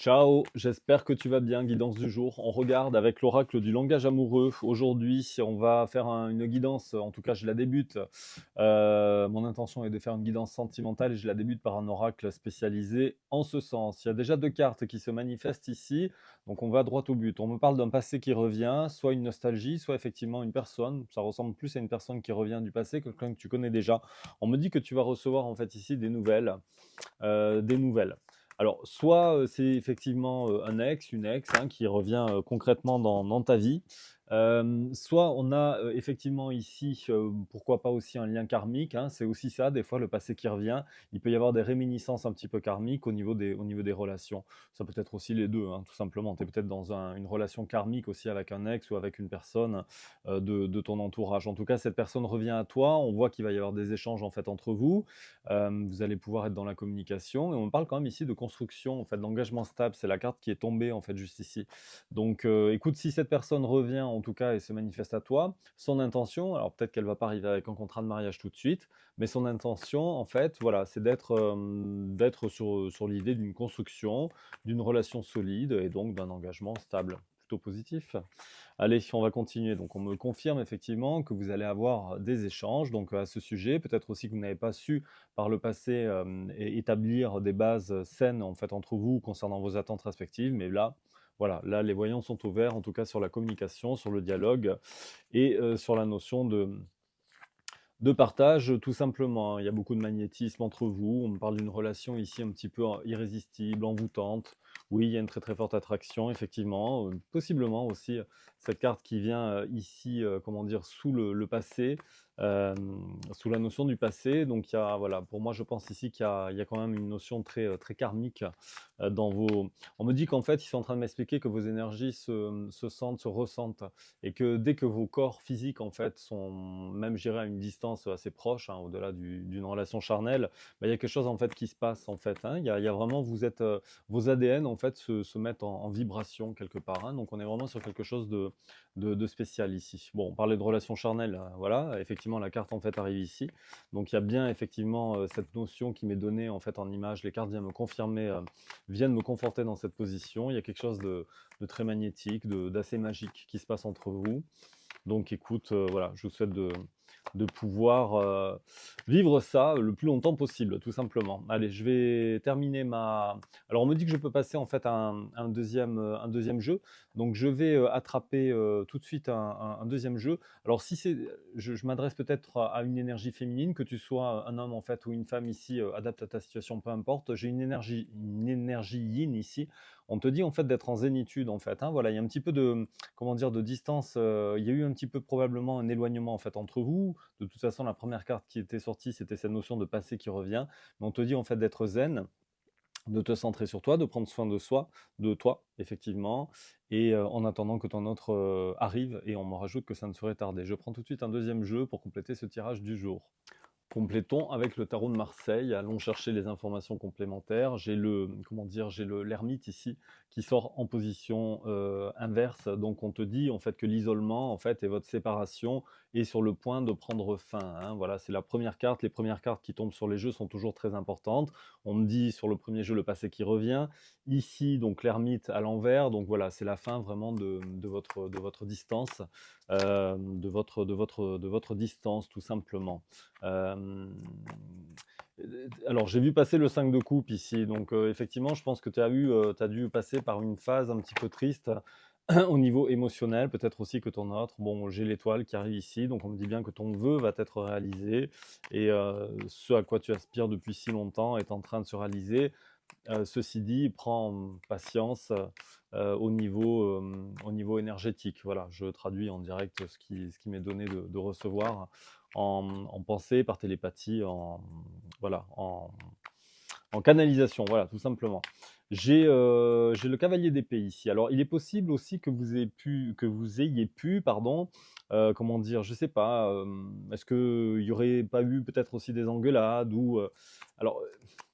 Ciao, j'espère que tu vas bien. Guidance du jour. On regarde avec l'oracle du langage amoureux. Aujourd'hui, on va faire une guidance. En tout cas, je la débute. Mon intention est de faire une guidance sentimentale et je la débute par un oracle spécialisé en ce sens. Il y a déjà deux cartes qui se manifestent ici. Donc, on va droit au but. On me parle d'un passé qui revient, soit une nostalgie, soit effectivement une personne. Ça ressemble plus à une personne qui revient du passé que quelqu'un que tu connais déjà. On me dit que tu vas recevoir en fait ici des nouvelles. Des nouvelles. Alors, soit c'est effectivement un ex, une ex hein, qui revient concrètement dans ta vie, soit on a effectivement ici, pourquoi pas aussi un lien karmique, hein, c'est aussi ça, des fois le passé qui revient, il peut y avoir des réminiscences un petit peu karmiques au niveau des relations. Ça peut être aussi les deux, hein, tout simplement. Tu es peut-être dans une relation karmique aussi avec un ex ou avec une personne de ton entourage. En tout cas, cette personne revient à toi, on voit qu'il va y avoir des échanges en fait entre vous. Vous allez pouvoir être dans la communication et on parle quand même ici de construction, en fait, d'engagement stable. C'est la carte qui est tombée en fait juste ici. Donc, écoute, si cette personne revient en tout cas et se manifeste à toi, son intention, alors peut-être qu'elle va pas arriver avec un contrat de mariage tout de suite, mais son intention, en fait, voilà, c'est d'être sur l'idée d'une construction, d'une relation solide et donc d'un engagement stable, plutôt positif. Allez, on va continuer. Donc, on me confirme effectivement que vous allez avoir des échanges donc, à ce sujet. Peut-être aussi que vous n'avez pas su par le passé établir des bases saines en fait, entre vous concernant vos attentes respectives. Mais là, voilà, là, les voyants sont ouverts, en tout cas sur la communication, sur le dialogue et sur la notion de partage, tout simplement. Il y a beaucoup de magnétisme entre vous. On me parle d'une relation ici un petit peu irrésistible, envoûtante. Oui, il y a une très très forte attraction, effectivement. Possiblement aussi cette carte qui vient ici, comment dire, sous le passé, euh, sous la notion du passé. Donc, il y a, voilà, pour moi, je pense ici qu'il y a quand même une notion très, très karmique dans vos. On me dit qu'en fait, ils sont en train de m'expliquer que vos énergies se sentent, se ressentent et que dès que vos corps physiques en fait sont même j'irais à une distance assez proche, hein, au-delà d'une relation charnelle, bah, il y a quelque chose en fait qui se passe en fait. Hein. Il y a vraiment vous êtes vos ADN en fait se mettent en vibration quelque part. Hein. Donc on est vraiment sur quelque chose de spécial ici. Bon, on parlait de relation charnelle, voilà. Effectivement, la carte en fait arrive ici. Donc il y a bien effectivement cette notion qui m'est donnée en fait en image. Les cartes viennent me confirmer, viennent me conforter dans cette position. Il y a quelque chose de très magnétique, d'assez magique qui se passe entre vous. Donc écoute, voilà, je vous souhaite de pouvoir vivre ça le plus longtemps possible, tout simplement. Allez, je vais terminer ma. Alors on me dit que je peux passer en fait un deuxième jeu. Donc je vais attraper tout de suite un deuxième jeu. Alors si c'est, je m'adresse peut-être à une énergie féminine, que tu sois un homme en fait ou une femme ici, adapte à ta situation, peu importe. J'ai une énergie yin ici. On te dit en fait d'être en zénitude en fait. Hein, voilà, il y a un petit peu de comment dire, de distance. Il y a eu un petit peu probablement un éloignement en fait entre vous. De toute façon, la première carte qui était sortie, c'était cette notion de passé qui revient. Mais on te dit en fait d'être zen, de te centrer sur toi, de prendre soin de soi, de toi, effectivement, et en attendant que ton autre arrive, et on me rajoute que ça ne serait tardé. Je prends tout de suite un deuxième jeu pour compléter ce tirage du jour. Complétons avec le tarot de Marseille. Allons chercher les informations complémentaires. J'ai le, comment dire, j'ai l'ermite ici qui sort en position inverse. Donc on te dit en fait que l'isolement en fait et votre séparation est sur le point de prendre fin. Hein. Voilà, c'est la première carte. Les premières cartes qui tombent sur les jeux sont toujours très importantes. On me dit sur le premier jeu le passé qui revient. Ici donc l'ermite à l'envers. Donc voilà, c'est la fin vraiment de votre distance, de votre distance tout simplement. Euh, alors, j'ai vu passer le 5 de coupe ici, donc effectivement, je pense que tu as dû passer par une phase un petit peu triste au niveau émotionnel, peut-être aussi que ton autre. Bon, j'ai l'étoile qui arrive ici, donc on me dit bien que ton vœu va être réalisé et ce à quoi tu aspires depuis si longtemps est en train de se réaliser. Ceci dit, prends patience au niveau énergétique. Voilà, je traduis en direct ce qui m'est donné de recevoir en pensée, par télépathie, voilà, en canalisation, voilà, tout simplement. J'ai le cavalier d'épée ici. Alors, il est possible aussi que vous ayez pu, pardon, comment dire, je sais pas, est-ce qu'il n'y aurait pas eu peut-être aussi des engueulades ou alors,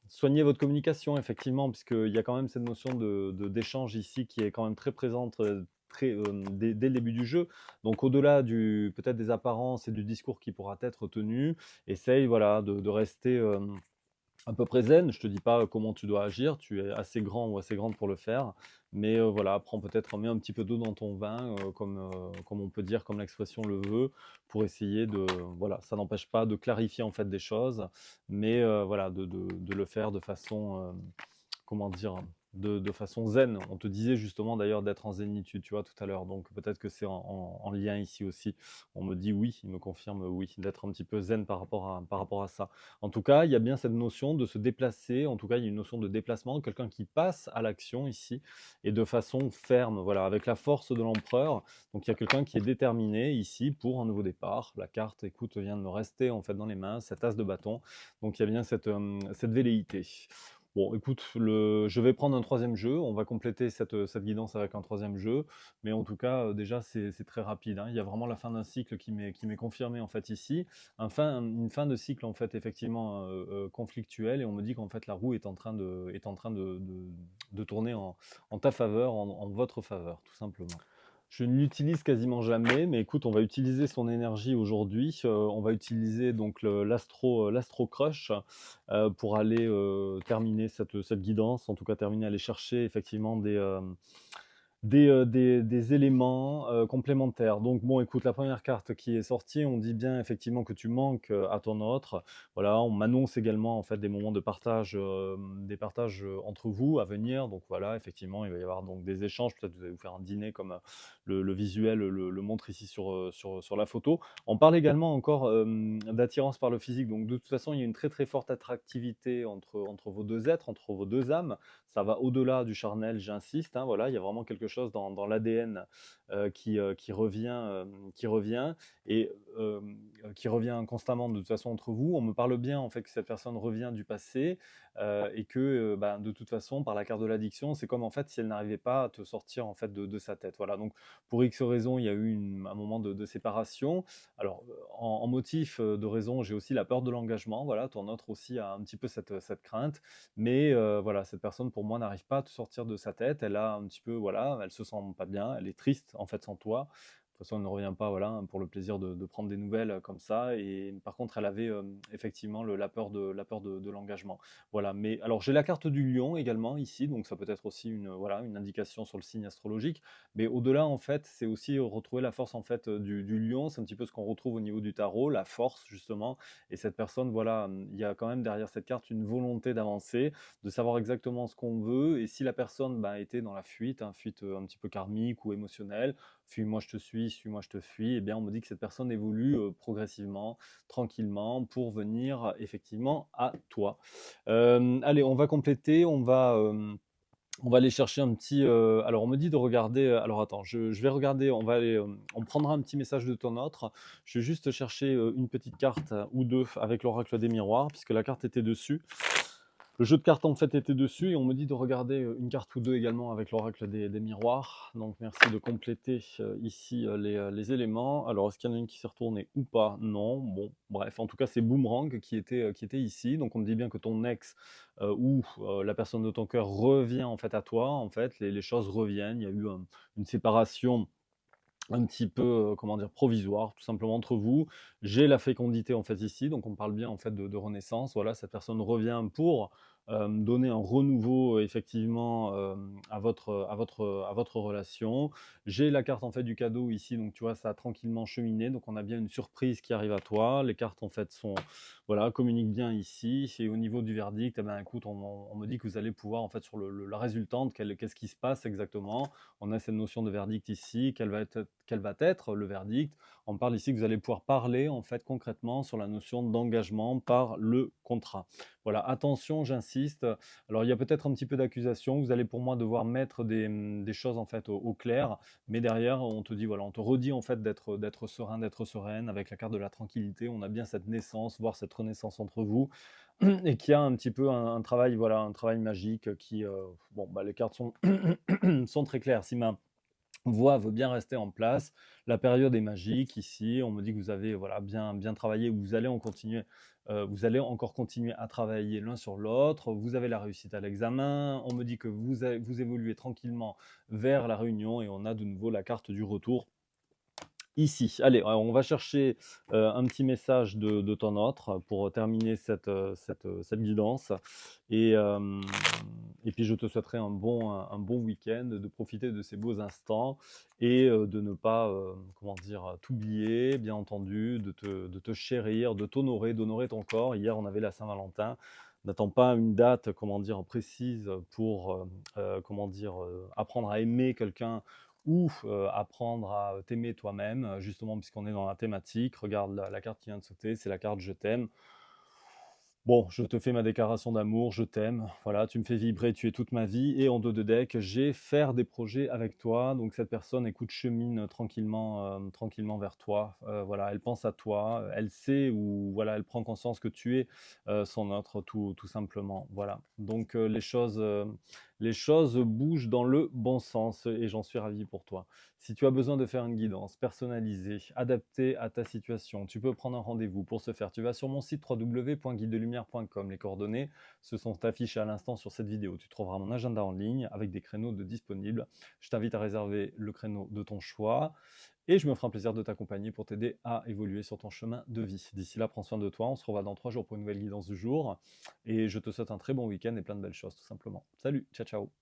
soignez votre communication, effectivement, puisqu'il y a quand même cette notion d'échange ici qui est quand même très présente dès le début du jeu. Donc, au-delà peut-être des apparences et du discours qui pourra être tenu, essaye voilà, de rester à peu près zen. Je te dis pas comment tu dois agir, tu es assez grand ou assez grande pour le faire, mais voilà, prends peut-être mets un petit peu d'eau dans ton vin, comme on peut dire, comme l'expression le veut, pour essayer de voilà, ça n'empêche pas de clarifier en fait des choses, mais voilà, de le faire de façon, comment dire? De façon zen. On te disait justement d'ailleurs d'être en zénitude, tu vois, tout à l'heure, donc peut-être que c'est en lien ici aussi. On me dit oui, il me confirme oui, d'être un petit peu zen par rapport à ça. En tout cas, il y a bien cette notion de se déplacer, en tout cas, il y a une notion de déplacement, quelqu'un qui passe à l'action ici et de façon ferme, voilà, avec la force de l'empereur. Donc il y a quelqu'un qui est déterminé ici pour un nouveau départ. La carte, écoute, vient de me rester en fait dans les mains, cet as de bâton. Donc il y a bien cette velléité. Bon, écoute, je vais prendre un troisième jeu. On va compléter cette guidance avec un troisième jeu. Mais en tout cas, déjà, c'est très rapide, hein. Il y a vraiment la fin d'un cycle qui m'est confirmée en fait ici. Une fin de cycle en fait effectivement conflictuelle. Et on me dit qu'en fait la roue est en train de tourner en ta faveur, en votre faveur, tout simplement. Je ne l'utilise quasiment jamais, mais écoute, on va utiliser son énergie aujourd'hui. On va utiliser donc l'Astro Crush pour aller terminer cette guidance, en tout cas terminer, aller chercher effectivement des éléments complémentaires. Donc bon, écoute, la première carte qui est sortie, on dit bien effectivement que tu manques à ton autre. Voilà, on m'annonce également en fait des moments de partage, des partages entre vous à venir. Donc voilà, effectivement, il va y avoir donc des échanges. Peut-être vous allez vous faire un dîner comme le visuel le montre ici sur la photo. On parle également encore d'attirance par le physique. Donc de toute façon, il y a une très très forte attractivité entre vos deux êtres, entre vos deux âmes. Ça va au-delà du charnel, j'insiste, hein, voilà, il y a vraiment quelque chose dans l'ADN qui revient et euh, qui revient constamment de toute façon entre vous. On me parle bien en fait que cette personne revient du passé et que bah, de toute façon, par la carte de l'addiction, c'est comme en fait si elle n'arrivait pas à te sortir en fait de sa tête. Voilà, donc pour X raisons, il y a eu un moment de séparation. Alors, en motif de raison, j'ai aussi la peur de l'engagement. Voilà, ton autre aussi a un petit peu cette crainte. Mais voilà, cette personne, pour moi, n'arrive pas à te sortir de sa tête. Elle a un petit peu, voilà, elle se sent pas bien. Elle est triste, en fait, sans toi. De toute façon, elle ne revient pas, voilà, pour le plaisir de prendre des nouvelles comme ça. Et par contre, elle avait effectivement la peur de l'engagement. Voilà. Mais alors, j'ai la carte du lion également ici, donc ça peut être aussi voilà, une indication sur le signe astrologique. Mais au-delà, en fait, c'est aussi retrouver la force en fait du lion. C'est un petit peu ce qu'on retrouve au niveau du tarot, la force justement. Et cette personne, voilà, il y a quand même derrière cette carte une volonté d'avancer, de savoir exactement ce qu'on veut. Et si la personne bah, était dans la fuite, fuite un petit peu karmique ou émotionnelle, fuis-moi je te suis-moi je te fuis, eh bien on me dit que cette personne évolue progressivement, tranquillement, pour venir effectivement à toi. Allez, on va compléter, on va aller chercher un petit. Alors, on me dit de regarder. Alors, attends, je vais regarder. On prendra un petit message de ton autre. Je vais juste chercher une petite carte ou deux avec l'oracle des miroirs, puisque la carte était dessus. Le jeu de cartes en fait était dessus et on me dit de regarder une carte ou deux également avec l'oracle des miroirs. Donc merci de compléter ici les éléments. Alors est-ce qu'il y en a une qui s'est retournée ou pas? Non. Bon, bref, en tout cas c'est Boomerang qui était ici. Donc on me dit bien que ton ex ou la personne de ton cœur revient en fait à toi. En fait, les choses reviennent. Il y a eu une séparation un petit peu, comment dire? Provisoire, tout simplement entre vous. J'ai la fécondité, en fait, ici, donc on parle bien, en fait, de renaissance. Voilà, cette personne revient pour, donner un renouveau, effectivement, à votre relation. J'ai la carte, en fait, du cadeau ici, donc tu vois, ça a tranquillement cheminé, donc on a bien une surprise qui arrive à toi. Les cartes, en fait, sont voilà, communiquent bien ici et au niveau du verdict, eh ben, écoute, on me dit que vous allez pouvoir, en fait, sur la résultante, qu'est-ce qui se passe exactement? On a cette notion de verdict ici, quel va être le verdict. On parle ici que vous allez pouvoir parler en fait concrètement sur la notion d'engagement par le contrat. Voilà, attention, j'insiste. Alors il y a peut-être un petit peu d'accusation. Vous allez pour moi devoir mettre des choses en fait au clair, mais derrière on te dit voilà, on te redit en fait d'être serein, d'être sereine avec la carte de la tranquillité. On a bien cette naissance, voire cette renaissance entre vous, et qui a un petit peu un travail voilà, un travail magique qui bon bah les cartes sont sont très claires. Si ma voix veut bien rester en place. La période est magique ici. On me dit que vous avez voilà, bien travaillé, vous allez, vous allez encore continuer à travailler l'un sur l'autre. Vous avez la réussite à l'examen. On me dit que vous évoluez tranquillement vers la réunion et on a de nouveau la carte du retour Ici. Allez, on va chercher un petit message de ton autre pour terminer cette guidance. Et, euh, et puis je te souhaiterais un bon week-end, de profiter de ces beaux instants et de ne pas, comment dire, t'oublier, bien entendu, de te chérir, de t'honorer, d'honorer ton corps. Hier, on avait la Saint-Valentin. N'attends pas une date, comment dire, précise pour, comment dire, apprendre à aimer quelqu'un ou apprendre à t'aimer toi-même, justement puisqu'on est dans la thématique. Regarde la carte qui vient de sauter, c'est la carte Je t'aime. Bon, je te fais ma déclaration d'amour, je t'aime, voilà, tu me fais vibrer, tu es toute ma vie. Et en dos de deck, j'ai faire des projets avec toi. Donc cette personne, écoute, chemine tranquillement, tranquillement vers toi. Voilà, elle pense à toi, elle sait ou voilà, elle prend conscience que tu es son autre, tout simplement. Voilà. Donc les choses bougent dans le bon sens et j'en suis ravi pour toi. Si tu as besoin de faire une guidance personnalisée, adaptée à ta situation, tu peux prendre un rendez-vous pour ce faire. Tu vas sur mon site www.guidedelumière.com. Les coordonnées se sont affichées à l'instant sur cette vidéo. Tu trouveras mon agenda en ligne avec des créneaux de disponibles. Je t'invite à réserver le créneau de ton choix et je me ferai un plaisir de t'accompagner pour t'aider à évoluer sur ton chemin de vie. D'ici là, prends soin de toi. On se revoit dans 3 jours pour une nouvelle guidance du jour et je te souhaite un très bon week-end et plein de belles choses tout simplement. Salut, ciao ciao.